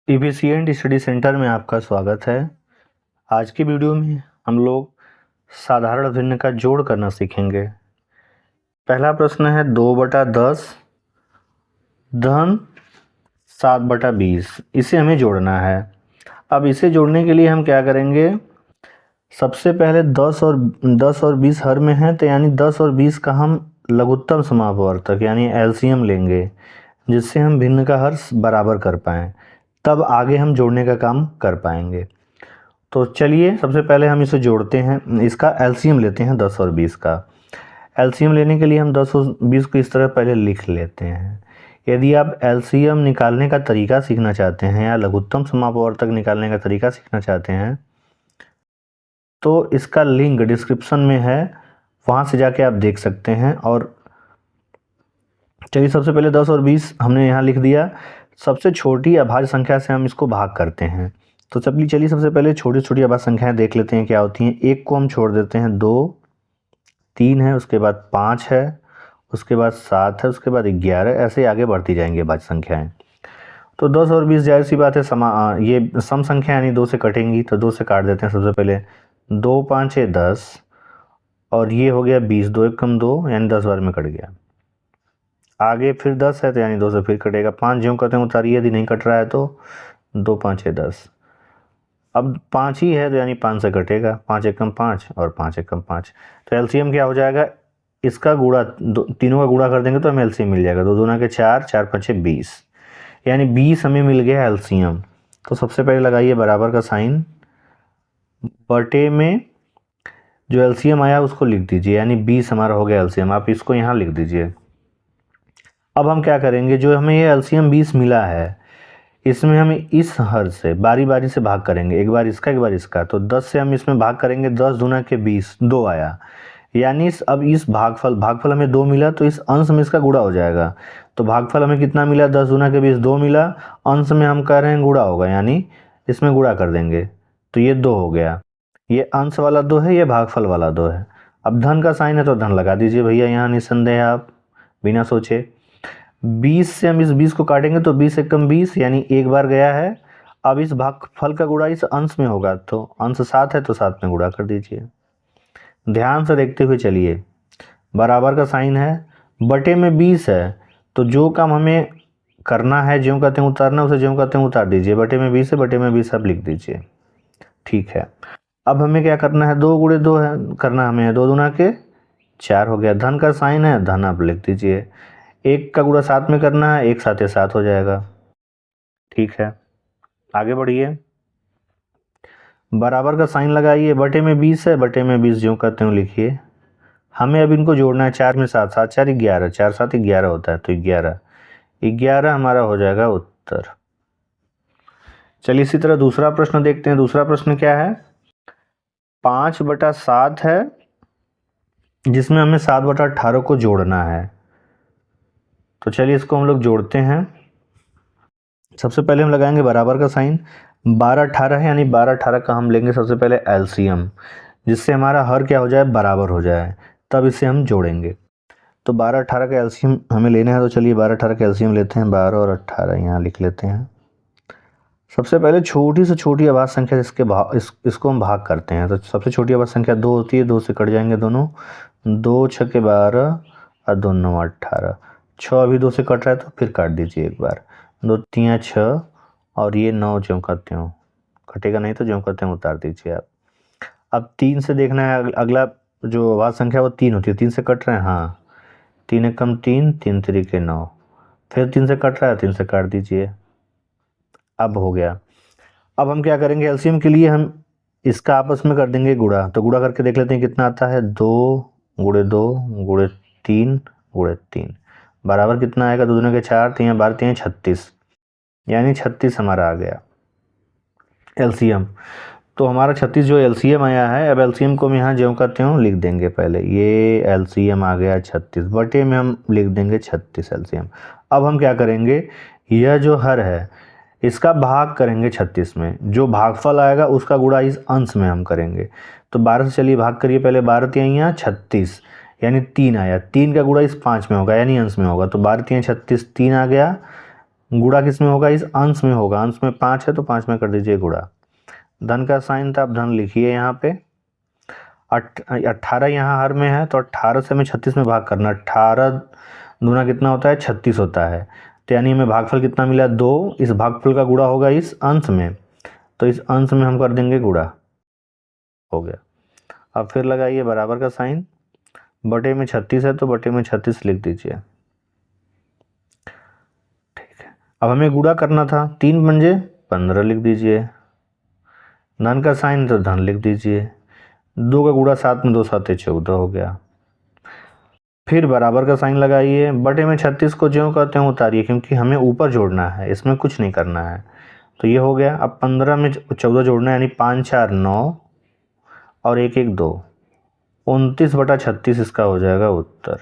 Efficient study centre में आपका स्वागत है। आज की वीडियो में हम लोग साधारण भिन्न का जोड़ करना सीखेंगे। पहला प्रश्न है 2/10 धन 7/20। इसे हमें जोड़ना है। अब इसे जोड़ने के लिए हम क्या करेंगे, सबसे पहले 10 और 20 हर में है, तो यानी 10 और 20 का हम लघुत्तम समापवर्तक यानी एलसीएम लेंगे, जिससे हम भिन्न का हर बराबर कर पाएँ, तब आगे हम जोड़ने का काम कर पाएंगे। तो चलिए सबसे पहले हम इसे जोड़ते हैं। इसका एलसीएम लेते हैं 10 और 20 का। एलसीएम लेने के लिए हम 10 और 20 को इस तरह पहले लिख लेते हैं। यदि आप एलसीएम निकालने का तरीका सीखना चाहते हैं या लघुत्तम समापवर्तक निकालने का तरीका सीखना चाहते हैं तो इसका लिंक डिस्क्रिप्शन में है, वहाँ से जाके आप देख सकते हैं। और चलिए सबसे पहले 10 और 20 हमने यहाँ लिख दिया। सबसे छोटी अभाज्य संख्या से हम इसको भाग करते हैं। तो चलिए सबसे पहले छोटी छोटी अभाज्य संख्याएं देख लेते हैं क्या होती हैं। एक को हम छोड़ देते हैं, 2, 3 है, उसके बाद 5 है, उसके बाद 7 है, उसके बाद 11, ऐसे आगे बढ़ती जाएंगी अभाज्य संख्याएं। तो 10 और 20 जाहिर सी बात है ये सम संख्या यानी 2 से कटेंगी, तो 2 से काट देते हैं। सबसे पहले 2 5 है 10 और ये हो गया 20, 2 1 कम 2 यानी 10 बार में कट गया। आगे फिर 10 है तो यानी 2 से फिर कटेगा। 5 ज्यों करते हैं उतारिए, यदि नहीं कट रहा है तो 2 5 है 10। अब 5 ही है तो यानी 5 से कटेगा, 5 1 कम 5 और 5 1 कम 5। तो एलसीएम क्या हो जाएगा, इसका गुणा तीनों का गुणा कर देंगे तो हमें एलसीएम मिल जाएगा। 2 दूना के 4, 4 5 20, यानी 20 हमें मिल गया एलसीएम। तो सबसे पहले लगाइए बराबर का साइन, बटे में जो एलसीएम आया उसको लिख दीजिए, यानी 20 हमारा हो गया एलसीएम। आप इसको यहाँ लिख दीजिए। अब हम क्या करेंगे, जो हमें ये एलसीएम 20 मिला है इसमें हम इस हर से बारी बारी से भाग करेंगे, एक बार इसका एक बार इसका। तो 10 से हम इसमें भाग करेंगे, 10 दूना के 20, 2 आया, यानी अब इस भागफल हमें 2 मिला, तो इस अंश में इसका गुणा हो जाएगा। तो भागफल हमें कितना मिला, 10 दूना के 20, 2 मिला, अंश में हम कह रहे हैं गुणा होगा, यानी इसमें गुणा कर देंगे तो ये 2 हो गया। ये अंश वाला 2 है, ये भागफल वाला 2 है। अब धन का साइन है तो धन लगा दीजिए भैया यहाँ निस्संदेह आप, बिना सोचे। 20 से हम इस 20 को काटेंगे तो 20 1 कम 20, यानी एक बार गया है। अब इस भागफल का गुणा इस अंश में होगा, तो अंश 7 है तो 7 में गुणा कर दीजिए। ध्यान से देखते हुए चलिए, बराबर का साइन है, बटे में 20 है, तो जो काम हमें करना है ज्यों कहते हैं उतारना, उसे ज्यों कहते हैं उतार दीजिए। बटे में 20 है, बटे में 20 आप लिख दीजिए, ठीक है। अब हमें क्या करना है, 2 गुणे 2 है करना हमें, 2 दूना के 4 हो गया। धन का साइन है, धन आप लिख दीजिए। 1 का गुणा 7 में करना है, 1 7 7 हो जाएगा, ठीक है। आगे बढ़िए, बराबर का साइन लगाइए, बटे में 20 है, बटे में 20 ज्यों करते हैं लिखिए। हमें अब इनको जोड़ना है, 4 में 7, 7 4 11, 4 7 11 होता है, तो 11 हमारा हो जाएगा उत्तर। चलिए इसी तरह दूसरा प्रश्न देखते हैं। दूसरा प्रश्न क्या है, 5/7 है, जिसमें हमें 7/18 को जोड़ना है। तो चलिए इसको हम लोग जोड़ते हैं। सबसे पहले हम लगाएंगे बराबर का साइन, 12 18 है, यानी 12 18 का हम लेंगे सबसे पहले एलसीएम, जिससे हमारा हर क्या हो जाए, बराबर हो जाए, तब इसे हम जोड़ेंगे। तो 12 18 का एलसीएम हमें लेना है, तो चलिए 12 18 का एलसीएम लेते हैं। 12 और 18 यहाँ लिख लेते हैं। सबसे पहले छोटी से छोटी अभाज्य संख्या इसको हम भाग करते हैं। तो सबसे छोटी अभाज्य संख्या 2 होती है, 2 से कट जाएंगे दोनों, 2 6 के 12 और 2 9 18, 6 अभी 2 से कट रहा है तो फिर काट दीजिए एक बार, 2 3 6 और ये 9 ज्यों करते हो कटेगा नहीं, तो ज्यों करते हैं उतार दीजिए आप। अब 3 से देखना है, अगला जो अभाज्य संख्या वो 3 होती है, 3 से कट रहे हैं, हाँ, 3 1 कम 3, 3 3 के 9, फिर 3 से कट रहा है, 3 से काट दीजिए। अब हो गया। अब हम क्या करेंगे, एलसीएम के लिए हम इसका आपस में कर देंगे गुणा। तो गुणा करके देख लेते हैं कितना आता है, 2 गुणे 2 गुणे 3 गुणे 3 बराबर कितना आएगा, 2 दूने के 4, 3 12 3 36, यानी 36 हमारा आ गया एलसीएम। तो हमारा 36 जो एलसीएम आया है, अब एलसीएम को हम यहाँ ज्यों करते हो लिख देंगे। पहले ये एलसीएम आ गया 36, बटे में हम लिख देंगे 36 एलसीएम। अब हम क्या करेंगे, यह जो हर है इसका भाग करेंगे 36 में, जो भागफल आएगा उसका गुणा इस अंश में हम करेंगे। तो 12 से चलिए भाग करिए, पहले 12 3 यहाँ 36, यानी 3 आया, 3 का गुणा इस 5 में होगा, यानी अंश में होगा। तो 12 3 36, 3 आ गया, गुणा किस में होगा, इस अंश में होगा, अंश में 5 है तो 5 में कर दीजिए गुणा। धन का साइन था, अब धन लिखिए यहाँ पे। 18 यहाँ हर में है तो 18 से हमें 36 में भाग करना। 18 दूना कितना होता है, 36 होता है। तो यानी हमें भागफल कितना मिला, 2। इस भागफल का गुणा होगा इस अंश में, तो इस अंश में हम कर देंगे गुणा, हो गया। अब फिर लगाइए बराबर का साइन, बटे में 36 है तो बटे में 36 लिख दीजिए। ठीक है, अब हमें गुणा करना था, 3 पंजे 15 लिख दीजिए। धन का साइन तो धन लिख दीजिए। 2 का गुणा 7 में 2 7 14 हो गया। फिर बराबर का साइन लगाइए, बटे में 36 को ज्यों कहते हैं उतारिए, क्योंकि हमें ऊपर जोड़ना है, इसमें कुछ नहीं करना है। तो ये हो गया। अब 15 में 14 जोड़ना है, यानी 5 4 9 और 1 1 2, 29/36 इसका हो जाएगा उत्तर।